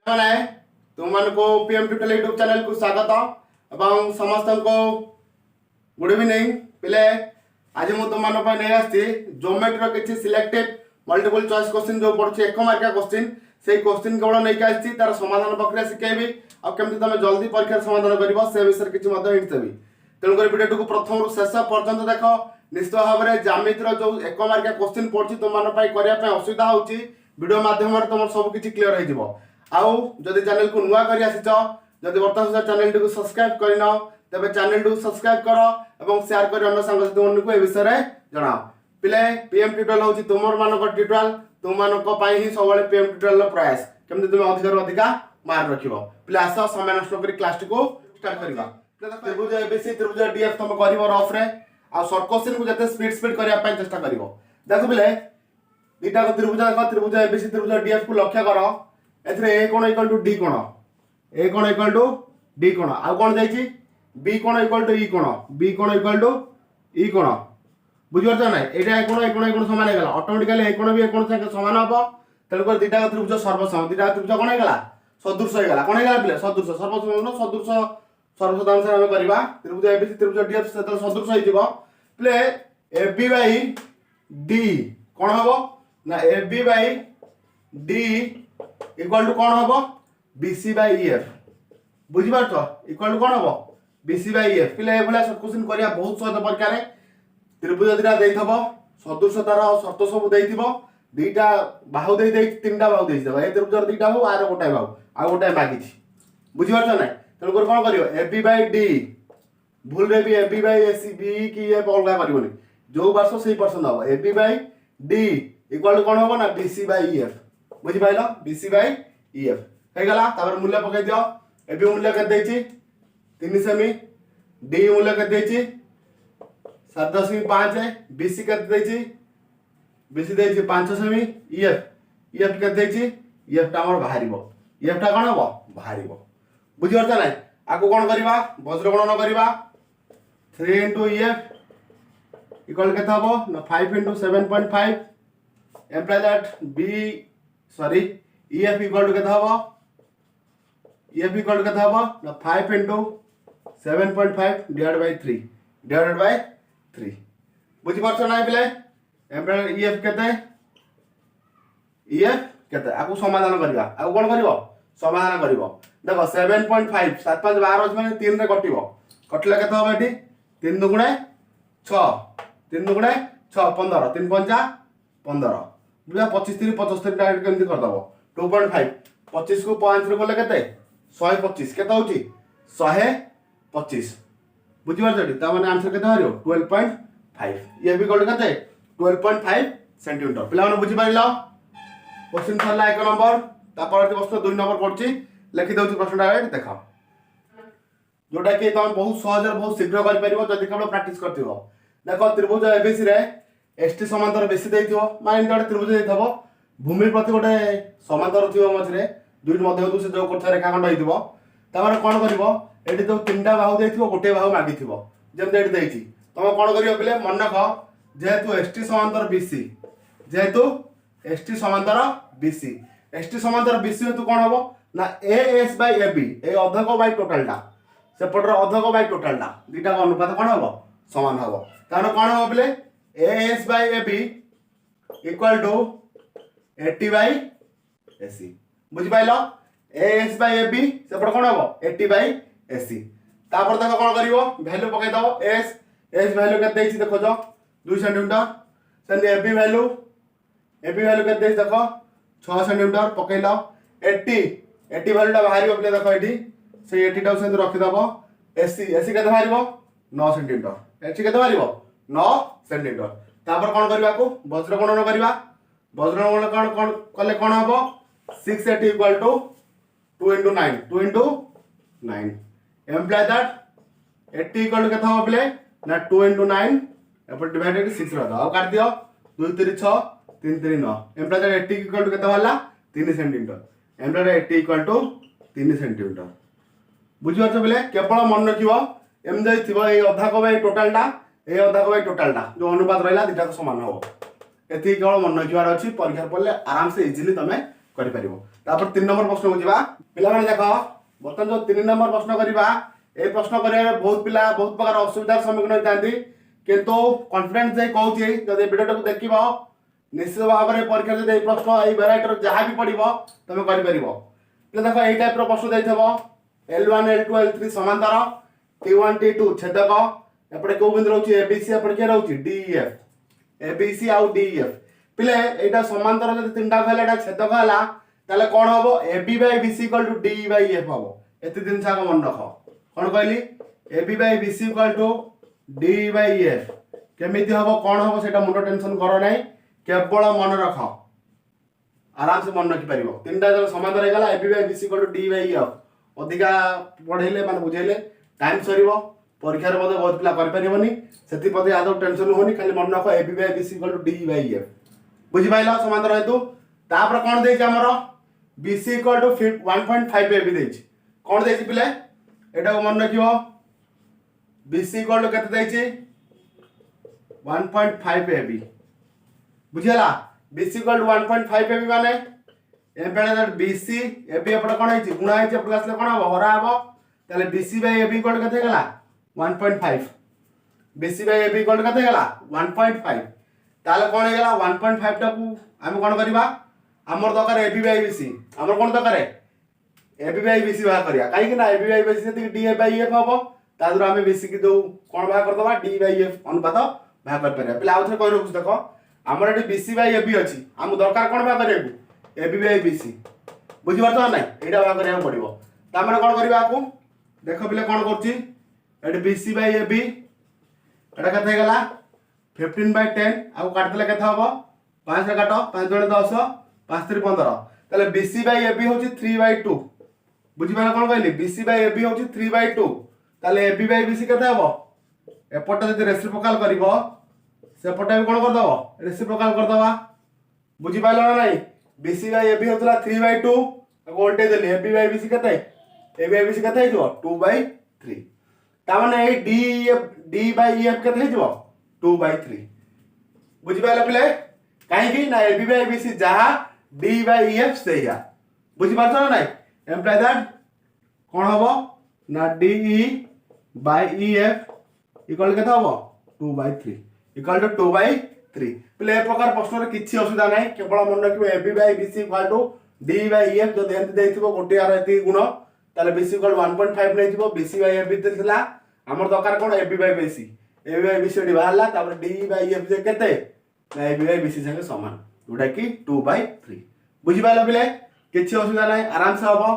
मैंने तुमको PM tutorial YouTube channel को स्वागत एवं समस्त को गुड इवनिंग पिले आज मुझे तुम नहीं आसी ज्योमेट्री किसी सिलेक्टिव मल्टीपल चॉइस क्वेश्चन जो पड़े 1 मार्किया क्वेश्चन से क्वेश्चन केवल नहीं आसी तार समाधान प्रक्रिया शिखेबी आमती तुम जल्दी परीक्षा समाधान कर से विषय किसी हिंट देवी तेणुक भिडियो को प्रथम शेष पर्यंत देख निश्चित भाव में ज्यामितिर जो 1 मार्किया क्वेश्चन पड़े तुम करने असुविधा होची वीडियो माध्यम तुम सब किसी क्लीयर हो आउ जदि चैनल को नुआ कर आसीच जदि वर्तमान सुधा चैनल को सब्सक्राइब करना तेरे चैनल को सब्सक्राइब कर और शेयर कर अन्य सांगसाथी मन को ए विषय में जनाओ पिले पीएम ट्यूटोरियल हूँ तुम मान ट्यूटोरियल तुम मान ही सब पीएम ट्यूटोरियल प्रयास केमती तुम अधिक मार्क रख पिले आस समय नष्ट कर क्लास को स्टार्ट करवा त्रिभुज एबीसी त्रिभुज डीएफ तुम कर रफ रे आ शॉर्ट क्वेश्चन को जिते स्पीड स्पीड करने चेष्टा कर देख पिले दुटा त्रिभुज देख त्रिभुज एबीसी त्रिभुज डीएफ को लक्ष्य कर ए कोण इक्वल टू डी कोण ए कोण इक्वल टू डी कोण आउ कोण जाईची बी कोण इक्वल टू ई कोण बी कोण इक्वल टू ई कोण बुझिपारछ ना एटा ए कोण समान हेगला ऑटोमेटिकली ए कोण भी ए कोण संगे समान हबो तेणु कर दुटा त्रिभुज सर्वसम दुटा त्रिभुज कोण हेगला सदृश हेगला कोण हेगला पिले सदृश सर्वसम सदृश सर्वसम अनुसार हम करबा त्रिभुज एबीसी त्रिभुज डीएफ से सदृश हो जिवो पिले एबी बाई डी कोण हबो ना AB by D equal to कौन हम बीसी बाई ईएफ बुझिपार इक्वल टू कौन हम बीसी बाई ईएफ पिले क्वेश्चन करिया बहुत सहज परीक्षा रे त्रिभुज दिटा देइथबो सदृशतार शर्त सब देइथिबो दुईटा बाहु देइ तीनटा बाहु देइ देबो ए त्रिभुज दुईटा बाहु आर गोटाय बाहु आ गोटाय मागिछि बुझिपार नै तेणु कर कोन करियो एबी बाई डी भूल रे भी एबी बाई एसी बी की ए अलगा करबोनी जो वर्ष सही परसेंट हो AB by D equal to कौन हम ना बीसी बाई ईएफ बुझी पाइल बीसी बाई ईएफ हो गला तापर मूल्य पकई दियो एबी मूल्य के देछि 3 सेमी डी मूल्य के देछि 7.5 बीसी के देछि बीसी देछि 5 सेमी ईएफ ईएफ के देछि ईएफ टा हमर बाहरिबो ईएफ टा कोन हबो बाहरिबो बुझी परछ नै आको कोन करबा वज्र गणना करबा 3 ईएफ इक्वल केता हबो ना 5 7.5 imply that b sorry EF equal to केता हबो EF equal to केता हबो ना 5 into 7.5 divided by 3 बुझी परछ नै पिले एम्पल EF केते EF केते आकु समाधान करबा आ कोन करबो समाधान करबो देखो 7.5 7 5 12 अछि माने 3 रे कटिबो कटले केता हबो एठी 3 दुगुणे 6 3 दुगुणे 6 15 3 5 15 बुझा 25 3 75 डायरेक्ट केमती कर दबो 2.5 25 को 5 रे बोले केते 125 केते होची 125 बुझी परछटी ता माने आंसर केते हरियो 12.5 ये भी गोल केते 12.5 सेंटीमीटर पिला माने बुझी पाइलो क्वेश्चन थला 1 नंबर ता परती प्रश्न 2 नंबर पड़ची लिखि दउची प्रश्न डायरेक्ट देखा जोटा कि तुम बहुत सहज बहुत शीघ्र कर परिबो जदि केवल प्रैक्टिस करथिबो देखो त्रिभुज एबीसी रे एसटी समांतर बेसी देइथिबो माने गोटे त्रिभुज देइथबो भूमि प्रति गोटे समांतर थिबो मझरे दुईट मध्य से जो करथा रेखाखंड होइथिबो तापर कोन करबो एठी तो तीनटा बाहु देइथिबो गोटे बाहु मागिथिबो जेमते एठी देइछि तमे कोन करियो पिले मन रख जेहेतु एसटी समांतर बीसी जेहेतु एसटी समांतर बीसी हेतु कोन हबो ना एएस बाय एबी ए अधक बाय टोटलटा सेपटर अधक बाय टोटलटा दुईटा अनुपात कोन हबो समान हबो तानो कोन हबो पिले AS by AB equal to 80 by AC बुझी पाइलो AS by AB सेपट कोन हबो 80 by AC तापर देखो कोन करिवो वैल्यू पकाइ दबो S वैल्यू के देछि देखो जो 2 सेंटीमीटर सेन AB वैल्यू के देछि देखो 6 सेंटीमीटर पकाइलो 80 वैल्यू टा बाहरी ओपले देखो एठी से 80 टा सेन रखि दबो AC केते बाहरिबो 9 सेंटीमीटर AC केते बाहरिबो 9 सेंटीमीटर तापर कोन करबा को वज्र गणना करबा वज्र गणना कोन कले कोन हबो 680 equal to 2 into 9 employ that 80 equal to केता हबो प्ले ना 2 into 9 एपर डिवाइडेड 6 रहता अब काट दियो 2 3 6 3 3 9 एम्प्लॉय दैट 80 इक्वल टू केता वाला 3 centimetre implies that 80 equal to 3 centimetre बुझी परछ प्ले केवल मन रखिबो एम जाई थिबो ए अधा को बाय टोटलटा ए अधा को टोटालटा जो अनुपात रहा दुटा समान हम एति केवल मन रखिबार अच्छी परीक्षा पड़े आराम से इजिली तुम कर। तापर 3 नंबर प्रश्न को जीवा पिला माने देखो बर्तन जो 3 नंबर प्रश्न करबा ए प्रश्न करिया बहुत पिला बहुत प्रकार असुविधार सम्मुखीन होइतांती किंतु कॉन्फिडेंस जे कहूची जदि वीडियो को देखिबो निश्चित भाव में परीक्षा जदि प्रश्न ए वैरायटी जहाँ भी पड़िबो तमे करि परिबो पिला देखो ए टाइप रो प्रश्न दैथबो L1 L2 L3 समांतर T1 T2 छेदक एपटे को बिंदु रहउची ABC एपटे के रहउची DEF ABC आउ DEF पिले एटा समांतर जदि तीनटा कहले एटा छेदक हला ताले कोन हबो AB by BC equal to DE by F हबो एते दिन छा को मन रख कोन कहली AB by BC equal to DE by F केमिति हबो कोन हबो सेटा मुंडो टेंशन करो नै केवल मन रख आराम से मन रखि परिबो तीनटा जब समांतर हे गला AB by BC equal to DE by F अधिका पढेले माने बुझेले टाइम सरीबो परीक्षा रे मते बहुत पिला कर परिबोनी सेति पते आदो टेंशन होनी खाली मन रख AB by BC equal to DE by F बुझि पाइला समांतर हेतु तापर कोन देछि हमरो BC equal to 1.5 AB देछि कोन देछि पिले एटा को मन रखियो BC equal to केते देछि 1.5 AB बुझिला BC equal to 1.5 AB माने एम्पेडा दैट BC AB एपडा कोन हेछि गुणा हेछि एपडा आसले कोन हबो हरा हबो ताले BC by AB equal to केते गेला 1.5 BC by AB equal to केते गेला 1.5 ताले कोन हे गेला 1.5 टा को हम कोन करबा हमर दरकार AB by BC हमर कोन दरकार AB by BC बा करिया काई कि ना AB by BC से DE by F हबो तादुर हमें BC की दो कोन बा कर दबा DE by F अनुपात बा कर परिया पिला आउथरे कहि रखु देखो हमर एटी BC by AB अछि हम दरकार कोन बा करिया AB by BC बुझि परतो नै एटा बा करिया पड़िबो ता माने कोन करबा आकु देखो पिले कोन करछि एटी BC by AB एटा कथे गेला 15 by 10 आ काट देले केथे हबो 5 रे काटो 5 जणे 10 5 3 15 ताले BC by AB होछि 3 by 2 बुझि पाला कोन कहली BC by AB होछि 3 by 2 ताले AB by BC केथे हबो एपटा जदि रेसिप्रोकाल करिवो सेपटा भी कोन कर दबो रेसिप्रोकाल कर दबा बुझि पाइलो ना नै BC by AB होतला 3 by 2 voltage Delhi AB by BC केते AB by BC केते हिजो 2 by 3 ता माने ए D by EF केते हिजो 2 by 3 बुझि पाइलो पिले काहे कि ना AB by BC जहा D by EF सेया बुझि पारछो ना नै एम्प्लाई दैट कोन हबो ना DE by EF इक्वल केते हबो 2 by 3 इक्वल टू 2 by 3 पिले ए प्रकार प्रश्न रे किछि असुविधा नै केवल मन रखिबो AB by BC equal to D by EF जो देंति देथिबो गोटे आर एति गुण ताले BC इक्वल 1.5 नै थिबो BC by EF दिथिला हमर दरकार कोन AB by BC AB by BC D बाहरला तापर D by EF जे केते ना AB by BC संगे समान जोटा कि 2 by 3 बुझि पाइलो पिले किछि असुविधा नै आराम से हबो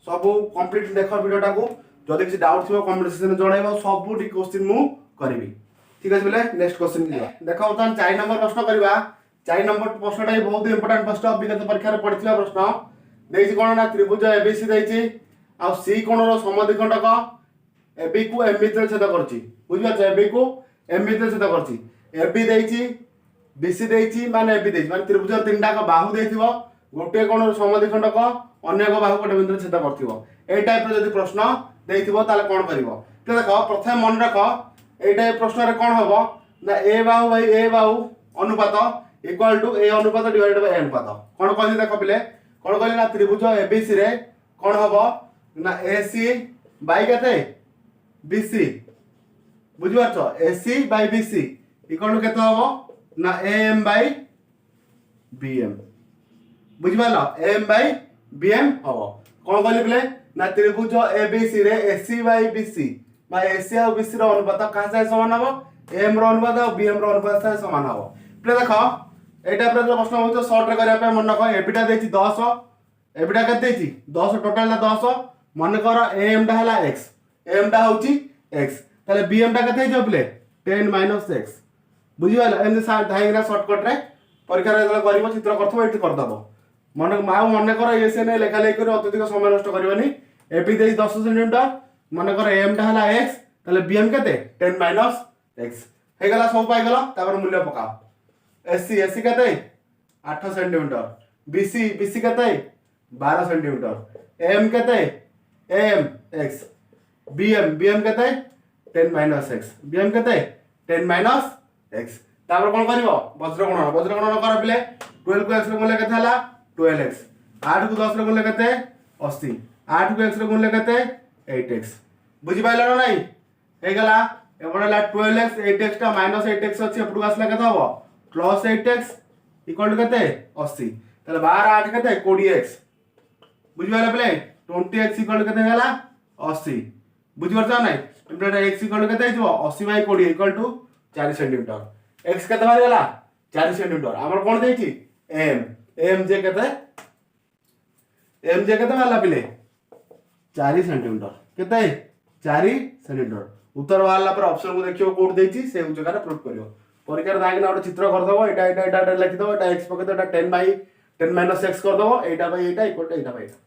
सब कंप्लीट देखो वीडियोटा को जदि किछि डाउट थिबो कमेंट सेक्शन में जणाइबो सब डी क्वेश्चन मु करबी ठीक अछि बोले नेक्स्ट क्वेश्चन लिया देखो त 4 नंबर प्रश्न करबा 4 नंबर प्रश्नटा बहुत इंपोर्टेंट प्रश्न विगत परीक्षा रे पढितला प्रश्न देछि कोन ना त्रिभुज ABC देछि आ C कोण रो समद्विखंडक AB को M भितर छेद करछि बुझिबा AB को M भितर छेद करछि AB देछि BC देछि माने AB देछि माने त्रिभुज तीनटा का बाहु देथिबो गोटे कोण रो समद्विखंडक अन्य को बाहु कोटे भितर छेद करथिबो ए टाइप रो यदि प्रश्न देथिबो ताले कोन करिवो त देखो प्रथम मन रखो एटा प्रश्न रे कोन हबो ना A बाहु बाय A बाहु अनुपात इक्वल टू A अनुपात डिवाइडेड बाय A अनुपात कोन कहली देखो पिले कोन कहली ना त्रिभुज ABC रे कोन हबो ना AC बाय केते BC बुझि पाछो AC by BC equal to केते हबो ना AM बाय BM बुझि पालो AM बाय BM हबो कोन कहली पिले ना त्रिभुज ABC रे AC बाय BC मा AC और BC रो अनुपात का से समान हबो AM रो अनुपात और BM रो अनुपात से समान हबो प्ले देखो एटा पर जो प्रश्न होतो शॉर्ट रे करिया पे मन रखो एबिटा देछि 10 एबिटा केते देछि 10 टोटल ना 10 मन कर AM टा हला x AM टा होछि x ताले BM टा केते हिजो प्ले 10 - x बुझि वाला एने धाइरा शॉर्टकट रे परीक्षा रे करिवो चित्र करथबो एठी कर दबो मन कर एसे ने लेखा लेखि कर अत्यधिक समय नष्ट करबनी AB देछि 10 सेंटीमीटर मन कर AM टा हला x ताले BM केते 10 - x हे गला सब पाइ गला तापर मूल्य पकाओ AC केते 8 सेंटीमीटर BC केते 12 सेंटीमीटर AM केते AM x BM केते 10 - x BM केते 10 - x तापर कोन करिवो वज्र गणन कर पिले 12 को x रे मूल्य केते हला 12x 8 को 10 रे गुणले केते 80 8 को x रे गुणले केते 8x बुझि पाइला ना नहीं हे गला एबडला 12x 8x टा -8x अछि एपडू आसला केते हबो +8x इक्वल टू केते 80 तले 12 8 केते 20x बुझि पाइला पले 20x इक्वल टू केते गला 80 बुझि परछा नहीं एबडा x इक्वल टू केते हिजो 80 by 20 equal to 4 centimetre x केते बार गला 4 सेंटीमीटर हमर कोन देछि m जे केते वाला पिले 4 सेंटीमीटर केते 4 सेंटीमीटर उत्तर वाला पर ऑप्शन को देखियो कोड देछि से जगह प्रूफ करियो परिकार दाग ना चित्र कर दबो एटा लिखि दबो एटा x पके एटा 10 बाय 10 माइनस x कर दबो एटा bye Etah equal to Etah bye एटा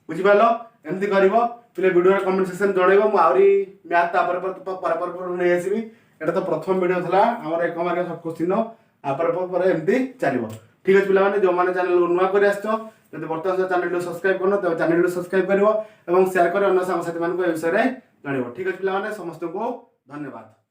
बुझि पालो एमती करिवो पिले वीडियो रे कमेंट सेक्शन जणैबो मु आउरी मैथ पर नै आसीबी एटा तो प्रथम वीडियो थला हमर एक मार्क सब क्वेश्चन पर एमती चलिबो ठीक अछि पिला माने जो माने चैनल को नुवा करि आछतो जदि वर्तमान से चैनल को सब्सक्राइब करनो तो चैनल को सब्सक्राइब करिवो एवं शेयर करिवो अन्य साथी मान को ए विषय रे जानिवो ठीक अछि पिला माने समस्त को धन्यवाद।